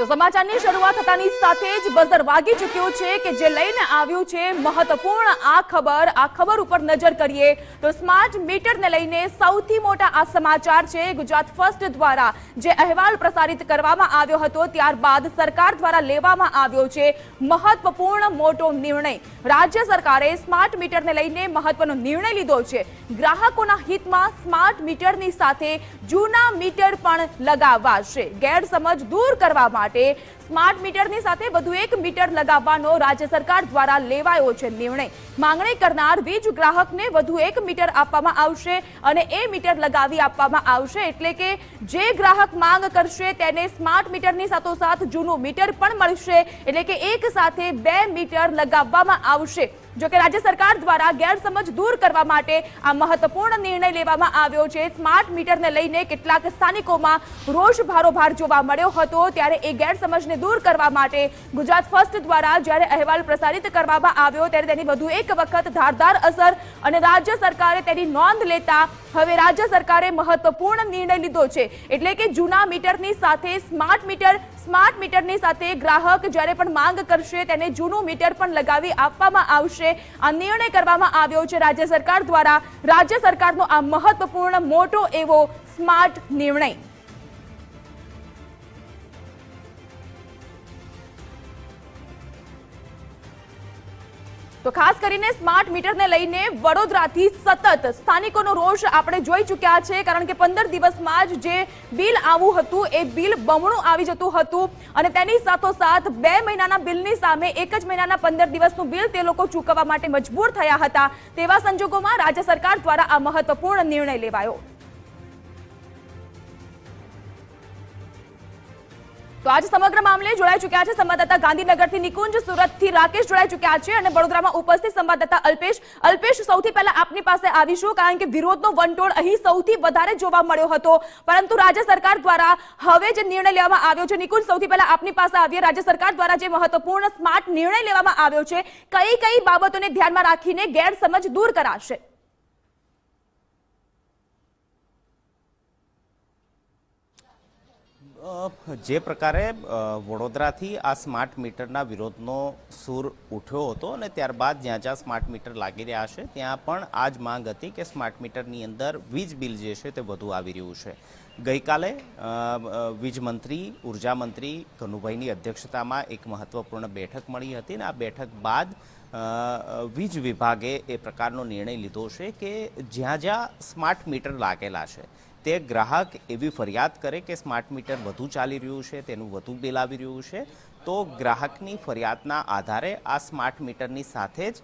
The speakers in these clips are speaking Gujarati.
તો સમાચારની શરૂઆત થતાની સાથે જ બઝર વાગી ચૂક્યું છે કે જે લઈને આવ્યું છે મહત્વપૂર્ણ આ ખબર ઉપર નજર કરીએ તો સ્માર્ટ મીટરને લઈને સૌથી મોટા આ સમાચાર છે। ગુજરાત ફર્સ્ટ દ્વારા જે અહેવાલ પ્રસારિત કરવામાં આવ્યો હતો ત્યારબાદ સરકાર દ્વારા લેવામાં આવ્યો છે મહત્વપૂર્ણ મોટો નિર્ણય। રાજ્ય સરકારે સ્માર્ટ મીટરને લઈને મહત્વનો નિર્ણય લીધો છે। ગ્રાહકોના હિતમાં સ્માર્ટ મીટરની સાથે જૂના મીટર પણ લગાવાશે। ગેરસમજ दूर करवा माटे स्मार्ट मीटरनी साथे વધુ એક મીટર લગાવવાનો રાજ્ય સરકાર દ્વારા લેવાયો છે નિર્ણય। માંગણી કરનાર વીજ ગ્રાહકને વધુ એક મીટર આપવામાં આવશે અને એ મીટર લગાવી આપવામાં આવશે એટલે કે જે ગ્રાહક માંગ કરશે તેને સ્માર્ટ મીટરની સાથોસાથ જૂનું મીટર પણ મળશે એટલે કે એક સાથે બે મીટર લગાવવામાં આવશે। જો કે રાજ્ય સરકાર દ્વારા ગેરસમજ દૂર કરવા માટે આ મહત્વપૂર્ણ નિર્ણય લેવામાં આવ્યો છે। સ્માર્ટ મીટરને લઈને કેટલાક સ્થાનિકોમાં રોષ ભારોભાર જોવા મળ્યો હતો ત્યારે એ ગેરસમજને दूर करवा माटे गुजरात फर्स्ट द्वारा ज्यारे अहेवाल प्रसारित करवामां आव्यो त्यारे तेनी वधु एक वखत धारदार असर अने राज्य सरकारे तेनी नोंध लेता हवे राज्य सरकारे महत्वपूर्ण निर्णय लीधो छे एटले के जूना मीटरनी साथे स्मार्ट मीटरनी साथे ग्राहक ज्यारे पण मांग करशे तेने जूनुं मीटर पण लगावी आपवामां आवशे। आ निर्णय करवामां आव्यो छे राज्य सरकार द्वारा। राज्य सरकारनो आ महत्वपूर्ण मोटो एवो स्मार्ट निर्णय। तो खास करीने स्मार्ट मीटर ने लईने वडोदराथी सतत स्थानिकोनो रोष आपणे जोई चूक्या छे कारण के 15 दिवसमां ज जे बिल आवुं हतुं ए बिल बमणुं आवी जतुं हतुं अने तेनी साथोसाथ 2 महीनाना बिलनी सामे एक ज महीनाना 15 दिवसनुं बिल ते लोको चूकववा माटे मजबूर थया हता। तेवा संजोगोमां राज्य सरकार द्वारा आ महत्वपूर्ण निर्णय लेवायो। तो आज समग्र मामले जोड़ाई चुक्या है संवाददाता गांधीनगर थी निकुंज, सूरत थी राकेश जोड़ाई चुक्या है और वडोदरा में उपस्थित संवाददाता अल्पेश सौथी पहला आपनी पासे आवीशुं कारण के विरोधनो वंटोळ अहीं सौथी वधारे जोवा मळ्यो हतो परंतु राज्य सरकार द्वारा हवे जे निर्णय लेवामां आव्यो छे निकुंज सौथी पहला आपनी पासे आवीए राज्य सरकार द्वारा जे महत्वपूर्ण स्मार्ट निर्णय लेवामां आव्यो छे कई कई बाबतोने ध्यानमां राखीने गैरसमज दूर कराशे। जे प्रकारे वडोदराथी आ स्मार्ट मीटरना विरोधनो सूर उठ्यो हतो अने त्यारबाद ज्यां ज्यां स्मार्ट मीटर लागी रह्या छे त्यां पण आ ज मांग हती के स्मार्ट मीटरनी अंदर वीज बिल जे छे ते वधु आवी रह्युं छे। गईकाले वीज मंत्री ऊर्जा मंत्री कनुभाईनी अध्यक्षतामां एक महत्वपूर्ण बैठक मळी हती अने आ बैठक बाद वीज विभागे ए प्रकारनो निर्णय लीधो छे के ज्यां ज्यां स्मार्ट मीटर लागेला छे ते ग्राहक एवी फरियाद करे के स्मार्ट मीटर वधु चाली रह्युं छे तेनुं वधु बिल आवी रह्युं छे तो ग्राहकनी फरियादना आधारे आ स्मार्ट मीटरनी साथे ज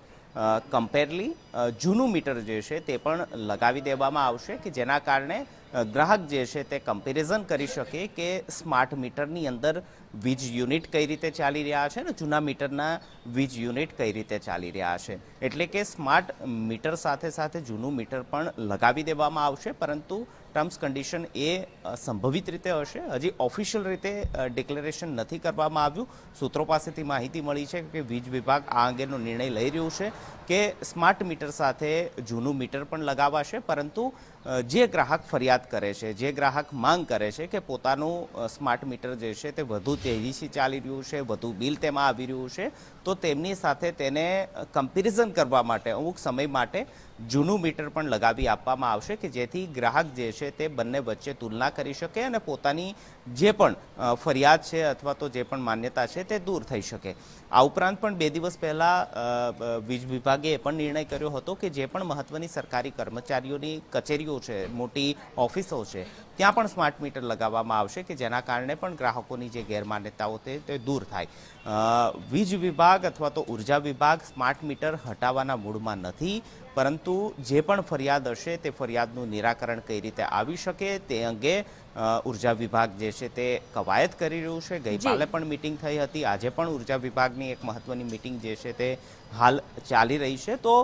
कम्पेरली जूनुं मीटर जे छे ते पण लगावी देवामां आवशे के जेना कारणे ग्राहक जे छे ते कम्पेरिजन करी शके के स्मार्ट मीटरनी अंदर वीज यूनिट कई रीते चाली रह्या छे ने जूना मीटरना वीज यूनिट कई रीते चाली रह्या छे एटले के स्मार्ट मीटर साथे साथे जूनुं मीटर पण लगावी देवामां आवशे परंतु टर्म्स कंडीशन ए संभवित रीते हशे। हजी ऑफिशियल रीते डिक्लेरेशन नहीं करवामां आव्युं। सूत्रों पासेथी माहिती मळी छे के वीज विभाग आ अंगेनो निर्णय लई रह्युं छे के स्मार्ट मीटर साथे जूनुं मीटर पण लगावाशे परंतु जे ग्राहक फरियाद करे छे जे ग्राहक मांग करे छे के पोतानुं स्मार्ट मीटर जे छे ते वधु तेजीथी चाली रह्युं छे वधु बिल तेमां आवी रह्युं छे तो तेमनी साथे तेने कम्पेरिजन करवा माटे अमुक समय माटे जूनुं मीटर पण लगावी आपवामां आवशे के जेथी ग्राहक जे छे ते बंने वच्चे तुलना करी शके अने पोतानी जे पण फरियाद छे अथवा तो जे पण मान्यता छे ते दूर थई शके। आ उपरांत पण 2 दिवस पहला वीज विभागे ए पण निर्णय कर्यो हतो के जे पण महत्वनी सरकारी कर्मचारीओनी कचेरीओ छे मोटी ऑफिसो छे त्यां पण स्मार्ट मीटर लगाववामां आवशे के जेना कारणे पण ग्राहकोनी जे गैरमान्यताओ ते दूर थाय। वीज विभाग अथवा तो ऊर्जा विभाग स्मार्ट मीटर हटाववाना मूडमां नथी परंतु जे पण फरियाद हशे ते फरियादनुं निराकरण कई रीते आवी शके ते अंगे ऊर्जा विभाग जे छे ते कवायत करी रह्युं छे। गईकाले पण मीटिंग थई हती आजे पण ऊर्जा विभागनी एक महत्वनी मीटिंग जे छे ते हाल चाली रही छे तो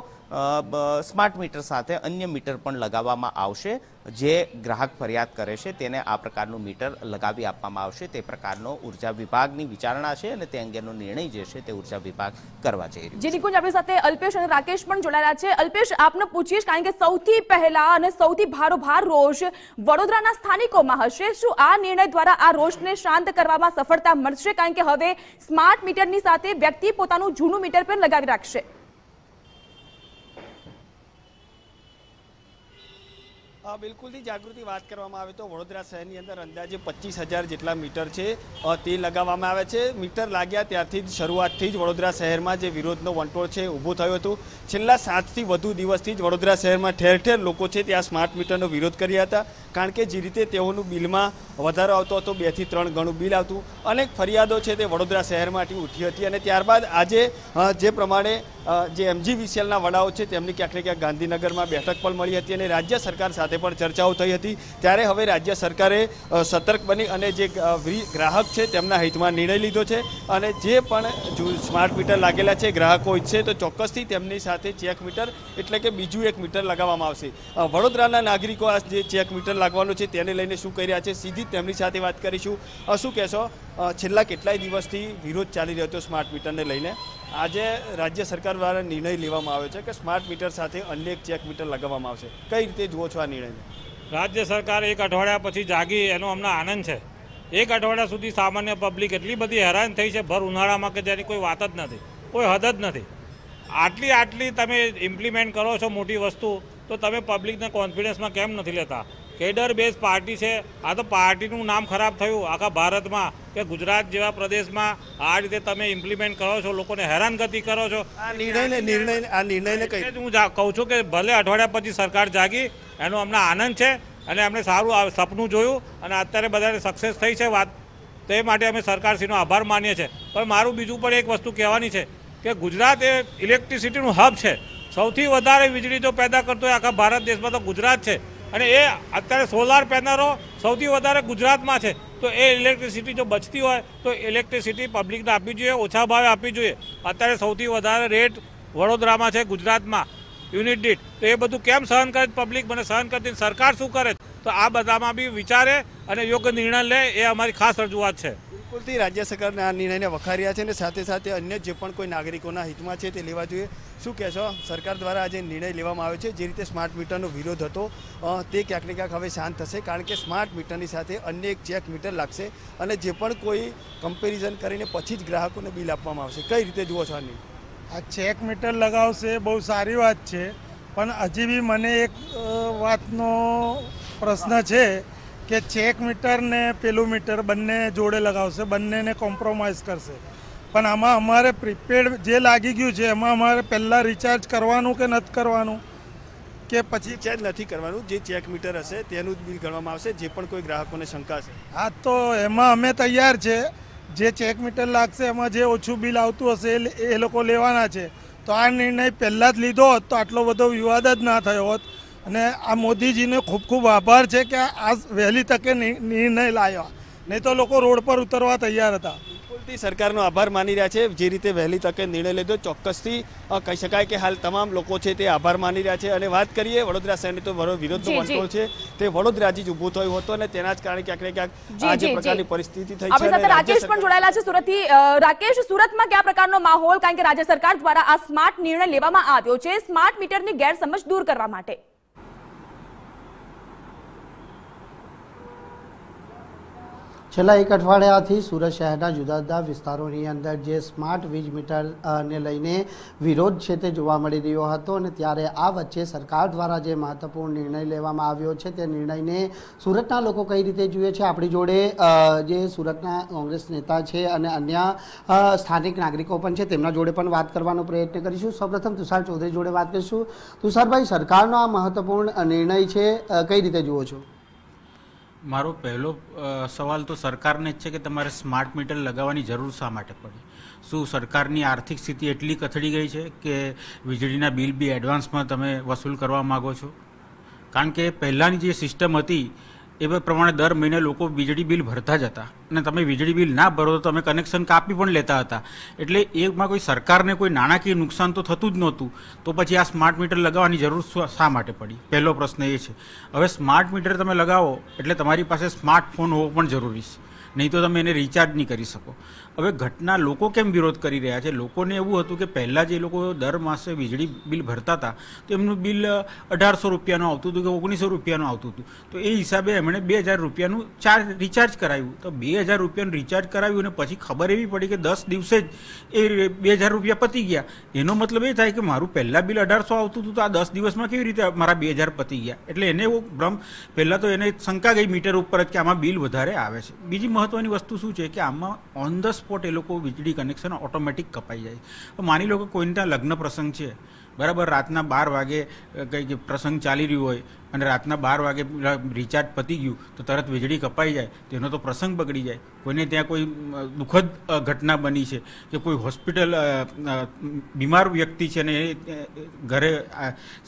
સ્માર્ટ મીટર સાથે અન્ય મીટર પણ લગાવવામાં આવશે. જે ગ્રાહક ફરિયાદ કરે છે તેને આ પ્રકારનું મીટર લગાવી આપવામાં આવશે. તે પ્રકારનો ઉર્જા વિભાગની વિચારણા છે અને તે અંગેનો નિર્ણય જે છે તે ઉર્જા વિભાગ કરવા જઈ રહ્યું છે. જી નિકુંજ, આપણી સાથે અલ્પેશ અને રાકેશ પણ જોડાયેલા છે. અલ્પેશ, આપને પૂછીશ, કારણ કે સૌથી પહેલા અને સૌથી ભારોભાર રોષ વડોદરાના સ્થાનિકોમાં હશે. શું આ નિર્ણય દ્વારા આ રોષને શાંત કરવામાં સફળતા મળશે? કારણ કે હવે સ્માર્ટ મીટરની સાથે વ્યક્તિ પોતાનું જૂનું મીટર પણ લગાવી રાખશે. બિલકુલથી જાગૃતિ વાત કરવામાં આવે તો વડોદરા શહેરની અંદર અંદાજે 25,000 જેટલા મીટર છે તે લગાવવામાં આવે છે. મીટર લાગ્યા ત્યારથી જ શરૂઆતથી જ વડોદરા શહેરમાં જે વિરોધનો વંટોળ છે ઊભો થયો હતો. છેલ્લા 7થી વધુ દિવસથી જ વડોદરા શહેરમાં ઠેર ઠેર લોકો છે ત્યાં સ્માર્ટ મીટરનો વિરોધ કર્યા હતા. કારણ કે જે રીતે તેઓનું બિલમાં વધારો આવતો હતો, 2 થી 3 ગણું બિલ આવતું. અનેક ફરિયાદો છે તે વડોદરા શહેરમાંથી ઉઠી હતી અને ત્યારબાદ આજે જે પ્રમાણે જે MGVCLના વડાઓ છે તેમની ક્યાંક ને ક્યાંક ગાંધીનગરમાં બેઠક પણ મળી હતી અને રાજ્ય સરકાર સાથે પણ ચર્ચાઓ થઈ હતી. ત્યારે હવે રાજ્ય સરકારે સતર્ક બની અને જે ગ્રાહક છે તેમના હિતમાં નિર્ણય લીધો છે અને જે પણ સ્માર્ટ મીટર લાગેલા છે ગ્રાહકો ઈચ્છે તો ચોક્કસથી તેમની સાથે ચેક મીટર એટલે કે બીજું એક મીટર લગાવવામાં આવશે. વડોદરાના નાગરિકો આ જે ચેક મીટર લાગવાનું છે તેને લઈને શું કહી રહ્યા છે, સીધી તેમની સાથે વાત કરીશું. શું કહેશો, છેલ્લા કેટલાય દિવસથી વિરોધ ચાલી રહ્યો હતો સ્માર્ટ મીટરને લઈને? આજે રાજ્ય સરકાર દ્વારા નિર્ણય લેવામાં આવ્યો છે કે સ્માર્ટ મીટર સાથે અન્ય એક ચેક મીટર લગાવવામાં આવશે. કઈ રીતે જુઓ છો આ નિર્ણયને? રાજ્ય સરકાર 1 અઠવાડિયા પછી જાગી એનો અમને આનંદ છે. 1 અઠવાડિયા સુધી સામાન્ય પબ્લિક એટલી બધી હેરાન થઈ છે ભર ઉનાળામાં કે જેની કોઈ વાત જ નથી, કોઈ હદ જ નથી. આટલી તમે ઇમ્પ્લિમેન્ટ કરો છો મોટી વસ્તુ, તો તમે પબ્લિકને કોન્ફિડન્સમાં કેમ નથી લેતા? કેડર બેઝ પાર્ટી છે. આ તો પાર્ટીનું નામ ખરાબ થયું આખા ભારતમાં કે ગુજરાત જેવા પ્રદેશમાં આ રીતે તમે ઇમ્પ્લિમેન્ટ કરો છો, લોકોને હેરાનગતિ કરો છો. આ નિર્ણયને હું કહું છું કે ભલે અઠવાડિયા પછી સરકાર જાગી એનો અમને આનંદ છે અને અમને સારું સપનું જોયું અને અત્યારે બધાને સક્સેસ થઈ છે વાત, તે માટે અમે સરકારશ્રીનો આભાર માનીએ છીએ. પણ મારું બીજું પણ એક વસ્તુ કહેવાની છે કે ગુજરાત એ ઇલેક્ટ્રિસિટીનું હબ છે. સૌથી વધારે વીજળી જો પેદા કરતો હોય આખા ભારત દેશમાં તો ગુજરાત છે અને એ અત્યારે સોલાર પેનલો સૌથી વધારે ગુજરાતમાં છે. તો એ ઇલેક્ટ્રિસિટી જો બચતી હોય તો ઇલેક્ટ્રિસિટી પબ્લિકને આપવી જોઈએ, ઓછા ભાવે આપવી જોઈએ. અત્યારે સૌથી વધારે રેટ વડોદરામાં છે ગુજરાતમાં યુનિટ દીઠ. તો એ બધું કેમ સહન કરે પબ્લિક? મને સહન કરતી સરકાર શું કરે? તો આ બધામાં બી વિચારે અને યોગ્ય નિર્ણય લે એ અમારી ખાસ રજૂઆત છે. બિલકુલથી રાજ્ય સરકારના આ નિર્ણયને વખાર્યા છે અને સાથે સાથે અન્ય જે પણ કોઈ નાગરિકોના હિતમાં છે તે લેવા જોઈએ. શું કહેશો, સરકાર દ્વારા આજે નિર્ણય લેવામાં આવ્યો છે જે રીતે સ્માર્ટ મીટરનો વિરોધ હતો તે ક્યાંક ને ક્યાંક હવે શાંત થશે? કારણ કે સ્માર્ટ મીટરની સાથે અન્ય એક ચેક મીટર લાગશે અને જે પણ કોઈ કમ્પેરિઝન કરીને પછી જ ગ્રાહકોને બિલ આપવામાં આવશે. કઈ રીતે જુઓ છો આ નિર્ણય? આ ચેક મીટર લગાવશે બહુ સારી વાત છે, પણ હજી બી મને એક વાતનો પ્રશ્ન છે કે ચેક મીટર ને પેલું મીટર બંને જોડે લગાવશે, બંનેને કોમ્પ્રોમાઇઝ કરશે. પણ આમાં અમારે પ્રીપેડ જે લાગી ગયું છે એમાં અમારે પહેલાં રિચાર્જ કરવાનું કે નથી કરવાનું કે પછી? રિચાર્જ નથી કરવાનું. જે ચેક મીટર હશે તેનું જ બિલ ગણવામાં આવશે જે પણ કોઈ ગ્રાહકોને શંકા છે. હા, તો એમાં અમે તૈયાર છે. જે ચેક મીટર લાગશે એમાં જે ઓછું બિલ આવતું હશે એ લોકો લેવાના છે. તો આ નિર્ણય પહેલાં જ લીધો હોત તો આટલો બધો વિવાદ જ ના થયો હોત. અને આ મોદીજીને ખૂબ ખૂબ આભાર છે કે આ વહેલી તકે નિર્ણય લાવ્યા, નહીં તો લોકો રોડ પર ઉતરવા તૈયાર હતા. બિલકુલથી સરકારનો આભાર માની રહ્યા છે જે રીતે વહેલી તકે નિર્ણય લીધો. ચોક્કસથી કહી શકાય કે હાલ તમામ લોકો છે તે આભાર માની રહ્યા છે. અને વાત કરીએ વડોદરા શહેરની તો વિરોધનો વંટોળ છે તે વડોદરાથી જ ઊભો થયો હતો અને તેના જ કારણે ક્યાંક ને ક્યાંક આ જે પ્રકારની પરિસ્થિતિ થઈ છે. રાકેશ પણ જોડાયેલા છે સુરતથી. રાકેશ, સુરતમાં કયા પ્રકારનો માહોલ? કારણ કે રાજ્ય સરકાર દ્વારા આ સ્માર્ટ નિર્ણય લેવામાં આવ્યો છે સ્માર્ટ મીટરની ગેરસમજ દૂર કરવા માટે. છેલ્લા 1 અઠવાડિયાથી સુરત શહેરના જુદા જુદા વિસ્તારોની અંદર જે સ્માર્ટ વીજ મીટરને લઈને વિરોધ છે તે જોવા મળી રહ્યો હતો અને ત્યારે આ વચ્ચે સરકાર દ્વારા જે મહત્વપૂર્ણ નિર્ણય લેવામાં આવ્યો છે તે નિર્ણયને સુરતના લોકો કઈ રીતે જુએ છે, આપણી જોડે જે સુરતના કોંગ્રેસ નેતા છે અને અન્ય સ્થાનિક નાગરિકો પણ છે તેમના જોડે પણ વાત કરવાનો પ્રયત્ન કરીશું. સૌપ્રથમ તુષાર ચૌધરી જોડે વાત કરીશું. તુષારભાઈ, સરકારનો આ મહત્વપૂર્ણ નિર્ણય છે, કઈ રીતે જુઓ છો? મારો પહેલો સવાલ તો સરકારને જ છે કે તમારે સ્માર્ટ મીટર લગાવવાની જરૂર શા માટે પડી? શું સરકારની આર્થિક સ્થિતિ એટલી કથળી ગઈ છે કે વીજળીના બિલ બી એડવાન્સમાં તમે વસૂલ કરવા માગો છો? કારણ કે પહેલાંની જે સિસ્ટમ હતી એ પ્રમાણે દર મહિને લોકો વીજળી બિલ ભરતા જ હતા અને તમે વીજળી બિલ ના ભરો તો તમે કનેક્શન કાપી પણ લેતા હતા. એટલે એમાં કોઈ સરકારને કોઈ નાણાકીય નુકસાન તો થતું જ નહોતું. તો પછી આ સ્માર્ટ મીટર લગાવવાની જરૂર શા માટે પડી? પહેલો પ્રશ્ન એ છે. હવે સ્માર્ટ મીટર તમે લગાવો એટલે તમારી પાસે સ્માર્ટફોન હોવો પણ જરૂરી છે, નહીં તો તમે એને રિચાર્જ નહીં કરી શકો. હવે ઘટના લોકો કેમ વિરોધ કરી રહ્યા છે? લોકોને એવું હતું કે પહેલાં જે લોકો દર માસે વીજળી બિલ ભરતા હતા તો એમનું બિલ 1800 રૂપિયાનું આવતું હતું કે 1900 રૂપિયાનું આવતું હતું. તો એ હિસાબે એમણે 2000 રૂપિયાનું રિચાર્જ કરાવ્યું. તો 2000 રૂપિયાનું રિચાર્જ કરાવ્યું અને પછી ખબર એવી પડી કે 10 દિવસે જ એ 2000 રૂપિયા પતી ગયા. એનો મતલબ એ થાય કે મારું પહેલાં બિલ 1800 આવતું હતું તો આ 10 દિવસમાં કેવી રીતે મારા 2000 પતી ગયા? એટલે એને એવો ભ્રમ, પહેલાં તો એને શંકા ગઈ મીટર ઉપર જ કે આમાં બિલ વધારે આવે છે. બીજી મહત્વની વસ્તુ શું છે કે આમાં ઓન ધ સ્પોટ એ લોકો વીજળી કનેક્શન ઓટોમેટિક કપાઈ જાય. તો માની લો કે કોઈને ત્યાં લગ્ન પ્રસંગ છે, બરાબર, રાતના 12 વાગે કંઈક પ્રસંગ ચાલી રહ્યો હોય અને રાતના 12 વાગે રિચાર્જ પતી ગયું તો તરત વીજળી કપાઈ જાય તો એનો તો પ્રસંગ બગડી જાય. કોઈને ત્યાં કોઈ દુઃખદ ઘટના બની છે કે કોઈ હોસ્પિટલ બીમાર વ્યક્તિ છે અને એ ઘરે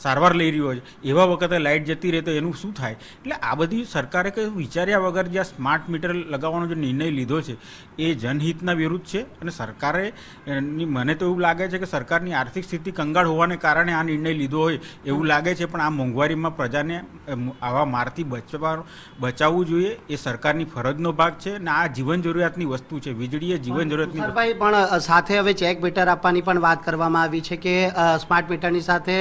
સારવાર લઈ રહ્યો હોય, એવા વખતે લાઇટ જતી રહે તો એનું શું થાય? એટલે આ બધી સરકારે કંઈ વિચાર્યા વગર જે આ સ્માર્ટ મીટર લગાવવાનો જે નિર્ણય લીધો છે એ જનહિતના વિરુદ્ધ છે. અને સરકારે, મને તો એવું લાગે છે કે સરકારની આર્થિક સ્થિતિ કંગાળ હોવાને કારણે આ નિર્ણય લીધો હોય એવું લાગે છે. પણ આ મોંઘવારીમાં પ્રજાને આવા મારથી બચાવવું જોઈએ, એ સરકારની ફરજનો ભાગ છે. અને આ જીવન જરૂરિયાતની વસ્તુ છે. વીજળી એ જીવન જરૂરિયાતની. પણ સાથે હવે ચેક મીટર આપવાની પણ વાત કરવામાં આવી છે કે સ્માર્ટ મીટરની સાથે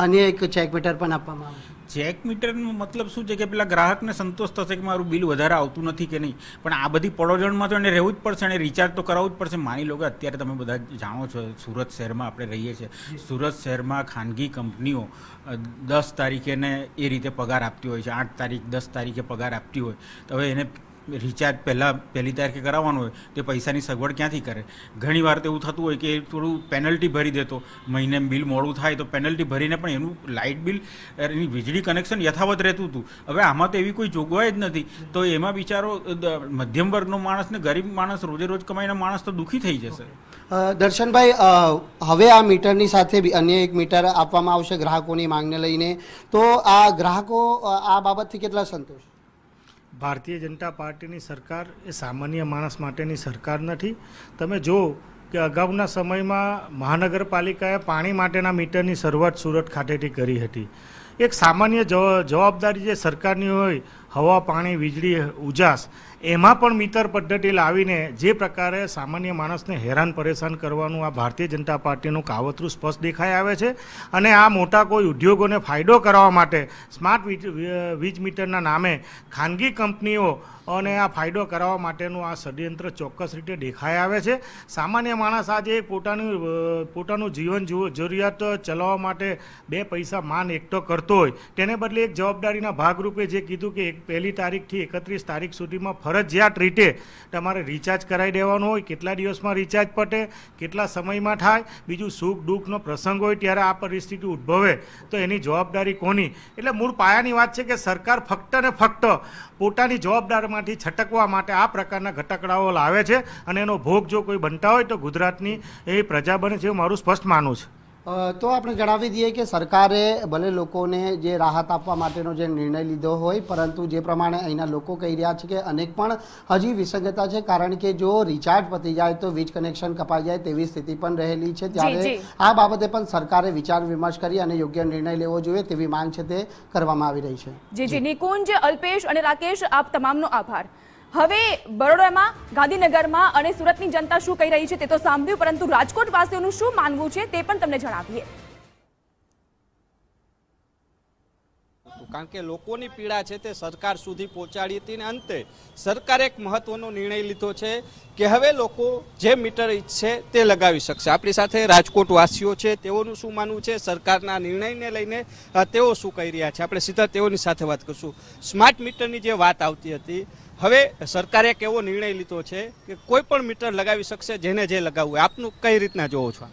અન્ય એક ચેક મીટર પણ આપવામાં આવે છે. ચેક મીટરનો મતલબ શું છે કે પેલા ગ્રાહકને સંતોષ થશે કે મારું બિલ વધારે આવતું નથી કે નહીં. પણ આ બધી પડોજણમાં તો એને રહેવું જ પડશે, એને રિચાર્જ તો કરાવવું જ પડશે. માની લો કે અત્યારે તમે બધા જાણો છો સુરત શહેરમાં આપણે રહીએ છીએ. સુરત શહેરમાં ખાનગી કંપનીઓ 10 તારીખે ને એ રીતે પગાર આપતી હોય છે, 8 તારીખ 10 તારીખે પગાર આપતી હોય. તો હવે એને રિચાર્જ પહેલી તારીખે કરાવવાનું હોય તો પૈસાની સગવડ ક્યાંથી કરે? ઘણી વાર તો એવું થતું હોય કે થોડું પેનલ્ટી ભરી દેતો, મહિને બિલ મોડું થાય તો પેનલ્ટી ભરીને પણ એનું લાઇટ બિલ, એની વીજળી કનેક્શન યથાવત રહેતું હતું. હવે આમાં તો એવી કોઈ જોગવાઈ જ નથી. તો એમાં બિચારો મધ્યમ વર્ગનો માણસ ને ગરીબ માણસ, રોજે રોજ કમાઈને માણસ તો દુઃખી થઈ જશે. દર્શનભાઈ, હવે આ મીટરની સાથે અન્ય એક મીટર આપવામાં આવશે ગ્રાહકોની માંગને લઈને, તો આ ગ્રાહકો આ બાબતથી કેટલા સંતોષ? ભારતીય જનતા પાર્ટીની સરકાર એ સામાન્ય માણસ માટેની સરકાર નથી. તમે જો કે અગાઉના સમયમાં મહાનગરપાલિકાએ પાણી માટેના મીટરની શરૂઆત સુરત ખાતેથી કરી હતી. એક સામાન્ય જવાબદારી જે સરકારની હોય, હવા, પાણી, વીજળી, ઉજાસ, એમાં પણ મીટર પદ્ધતિ લાવીને જે પ્રકારે સામાન્ય માણસને હેરાન પરેશાન કરવાનું આ ભારતીય જનતા પાર્ટીનું કાવતરું સ્પષ્ટ દેખાઈ આવે છે. અને આ મોટા કોઈ ઉદ્યોગોને ફાયદો કરવા માટે સ્માર્ટ વીજ મીટરના નામે ખાનગી કંપનીઓ અને આ ફાયદો કરાવવા માટેનું આ ષડયંત્ર ચોક્કસ રીતે દેખાઈ આવે છે. સામાન્ય માણસ આજે પોતાનું જીવન જરૂરિયાત ચલાવવા માટે 2 પૈસા માન એકઠો કરતો હોય, તેને બદલે એક જવાબદારીના ભાગરૂપે જે કીધું કે 1 તારીખથી 31 તારીખ સુધીમાં ફરજિયાત રીતે તમારે રિચાર્જ કરાવી દેવાનું હોય. કેટલા દિવસમાં રિચાર્જ પટે, કેટલા સમયમાં થાય, બીજું સુખ દુઃખનો પ્રસંગ હોય ત્યારે આ પરિસ્થિતિ ઉદ્ભવે તો એની જવાબદારી કોની? એટલે મૂળ પાયાની વાત છે કે સરકાર ફક્ત ને ફક્ત પોતાની જવાબદારીમાંથી છટકવા માટે આ પ્રકારના ઘટકડાઓ લાવે છે અને એનો ભોગ જો કોઈ બનતા હોય તો ગુજરાતની એ પ્રજા બને છે એવું મારું સ્પષ્ટ માનવું છે. તો આપણે જણાવી દઈએ કે સરકારે ભલે લોકોને જે રાહત આપવા માટેનો જે નિર્ણય લીધો હોય, પરંતુ જે પ્રમાણે અહીંના લોકો કહી રહ્યા છે કે અનેક પણ હજી વિસંગતતા છે. કારણ કે જો રિચાર્જ પતી જાય તો વીજ કનેક્શન કપાઈ જાય તેવી સ્થિતિ પણ રહેલી છે. ત્યારે આ બાબતે પણ સરકારે વિચાર વિમર્શ કરી અને યોગ્ય નિર્ણય લેવો જોઈએ તેવી માંગ છે તે કરવામાં આવી રહી છે. જી નિકુંજ, અલ્પેશ અને રાકેશ, આપ તમામનો આભાર. હવે બરોડામાં, ગાંધીનગરમાં અને સુરતની જનતા શું કહી રહી છે તે તો સાંભળ્યું, પરંતુ રાજકોટ વાસીઓનું શું માનવું છે તે પણ તમને જણાવીએ. કારણ કે લોકોની પીડા છે તે સરકાર સુધી પહોંચાડી હતી અને અંતે સરકારે એક મહત્વનો નિર્ણય લીધો છે કે હવે લોકો જે મીટર ઈચ્છે તે લગાવી શકશે. આપણી સાથે રાજકોટ વાસીઓ છે, તેઓનું શું માનવું છે, સરકારના નિર્ણયને લઈને તેઓ શું કહી રહ્યા છે, આપણે સીધા તેઓની સાથે વાત કરશું. સ્માર્ટ મીટરની જે વાત આવતી હતી, હવે સરકારે એક એવો નિર્ણય લીધો છે કે કોઈ પણ મીટર લગાવી શકશે જેને જે લગાવવું. આપનું કઈ રીતના જોવો છો?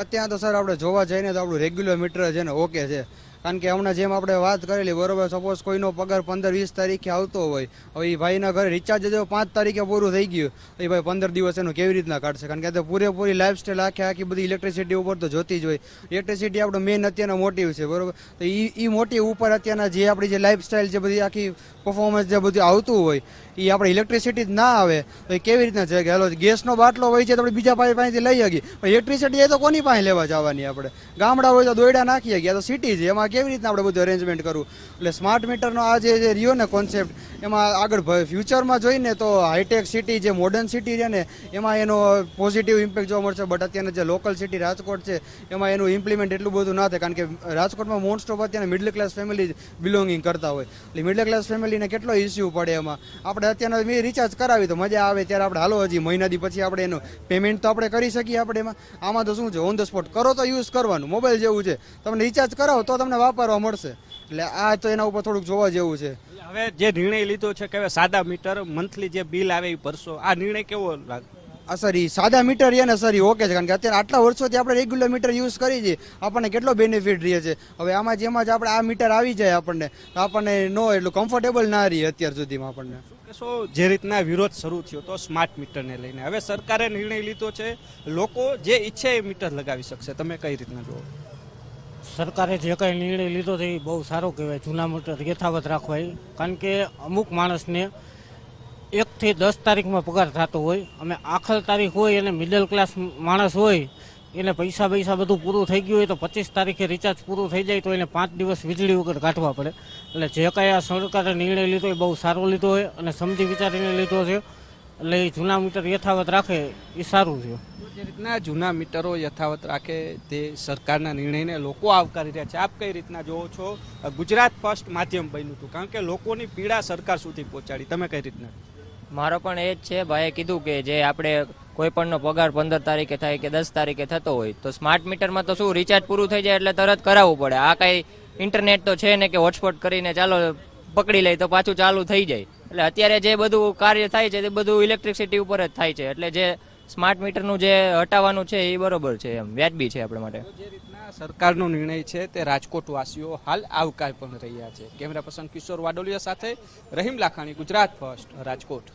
અત્યારે તો સર આપણે જોવા જઈને તો આપણું રેગ્યુલર મીટર છે ને ઓકે છે. કારણ કે હમણાં જેમ આપણે વાત કરેલી બરોબર, સપોઝ કોઈનો પગાર 15-20 તારીખે આવતો હોય, હવે એ ભાઈના ઘરે રિચાર્જ જો 5 તારીખે પૂરું થઈ ગયું, એ ભાઈ 15 દિવસ એનું કેવી રીતના કાઢશે? કારણ કે પૂરેપૂરી લાઈફસ્ટાઈલ આખી બધી ઇલેક્ટ્રિસિટી ઉપર તો જોતી જ હોય. ઇલેક્ટ્રિસિટી આપણો મેઇન અત્યારનો મોટિવ છે બરોબર, તો એ મોટિવ ઉપર અત્યારના જે આપણી જે લાઈફસ્ટાઈલ છે બધી આખી પરફોર્મન્સ જે બધું આવતું હોય એ આપણે ઇલેક્ટ્રિસિટી જ ના આવે તો એ કેવી રીતના છે કે હાલો ગેસનો બાટલો હોય છે તો આપણે બીજા પાસેથી લઈ શકીએ, પણ ઇલેક્ટ્રિસિટી એ તો કોની પાસે લેવા જવાની? આપણે ગામડા હોય તો દોયડા નાખી શકીએ, તો સિટી છે એમાં કેવી રીતના આપણે બધું અરેન્જમેન્ટ કરવું? એટલે સ્માર્ટ મીટરનો આ જે રહ્યો ને કોન્સેપ્ટ, એમાં આગળ ફ્યુચરમાં જોઈને તો હાઈટેક સિટી જે મોડર્ન સિટી છે ને એમાં એનો પોઝિટિવ ઇમ્પેક્ટ જોવા મળશે, બટ અત્યારના જે લોકલ સિટી રાજકોટ છે એમાં એનું ઇમ્પ્લિમેન્ટ એટલું બધું ના થાય, કારણ કે રાજકોટમાં મોસ્ટ ઓફ અત્યારે મિડલ ક્લાસ ફેમિલી બિલોંગિંગ કરતા હોય, એટલે મિડલ ક્લાસ ફેમિલીને કેટલો ઇસ્યુ પડે એમાં. આપણે અત્યારના મેં રિચાર્જ કરાવી તો મજા આવે ત્યારે આપણે હાલો હજી મહિનાથી પછી આપણે એનું પેમેન્ટ તો આપણે કરી શકીએ આપણે એમાં. આમાં તો શું છે, ઓન ધ સ્પોટ કરો તો યુઝ કરવાનું, મોબાઈલ જેવું છે, તમને રિચાર્જ કરાવો તો તમને વાપરવા મળશે. એટલે આ તો એના ઉપર થોડુંક જોવા જેવું છે. હવે જે નિર્ણય લીધો છે કે હવે સાદા મીટર મંથલી જે બિલ આવે એ ભરશો, આ નિર્ણય કેવો લાગે? સર એ સાદા મીટર છે ને સર એ ઓકે છે, કારણ કે અત્યારે આટલા વર્ષોથી આપણે રેગ્યુલર મીટર યુઝ કરી છીએ, આપણને કેટલો બેનિફિટ રહે છે. હવે આમાં જેમાં જ આપણે આ મીટર આવી જાય આપણને નો એટલું કમ્ફર્ટેબલ ના રહીએ અત્યાર સુધીમાં આપણને. શું જે રીતના વિરોધ શરૂ થયો તો સ્માર્ટ મીટરને લઈને, હવે સરકારે નિર્ણય લીધો છે લોકો જે ઈચ્છે એ મીટર લગાવી શકશે, તમે કઈ રીતના જુઓ? સરકારે જે કંઈ નિર્ણય લીધો છે એ બહુ સારો કહેવાય, જૂના મીટર યથાવત રાખવા. કારણ કે અમુક માણસને 1 થી 10 તારીખમાં પગાર થતો હોય, અમે આખર તારીખ હોય અને મિડલ ક્લાસ માણસ હોય એને પૈસા બધું પૂરું થઈ ગયું હોય તો 25 તારીખે રિચાર્જ પૂરું થઈ જાય તો એને 5 દિવસ વીજળી વગર કાઢવા પડે. એટલે જે કાંઈ આ સરકારે નિર્ણય લીધો એ બહુ સારો લીધો હોય અને સમજી વિચારીને લીધો છે, એટલે એ જૂના મીટર યથાવત રાખે એ સારું છે. જે રીતના જૂના મીટરો યથાવત રાખે તે સરકારના નિર્ણયને લોકો આવકારી રહ્યા છે. આપ કઈ રીતના જોવો છો? ગુજરાત ફર્સ્ટ માધ્યમ બન્યું હતું, કારણ કે લોકોની પીડા સરકાર સુધી પહોંચાડી, તમે કઈ રીતના? મારો પણ એ જ છે, ભાઈએ કીધું કે જે આપણે કોઈ પણનો પગાર 15 તારીખે થાય કે 10 તારીખે થતો હોય તો સ્માર્ટ મીટરમાં તો શું રિચાર્જ પૂરું થઈ જાય એટલે તરત કરાવવું પડે. આ કાંઈ ઇન્ટરનેટ તો છે ને કે હોટસ્પોટ કરીને ચાલો પકડી લઈ તો પાછું ચાલુ થઈ જાય. એટલે અત્યારે જે બધું કાર્ય થાય છે તે બધું ઇલેક્ટ્રિસિટી ઉપર જ થાય છે, એટલે જે સ્માર્ટ મીટરનું જે હટાવવાનું છે એ બરોબર છે, એમ વ્યાજબી છે આપણા માટે. જે રીતના સરકારનો નિર્ણય છે તે રાજકોટ વાસીઓ હાલ આવકાર પણ રહ્યા છે. કેમેરા પર્સન કિશોર વાડોલિયા સાથે રહીમ લાખાણી, ગુજરાત ફર્સ્ટ, રાજકોટ.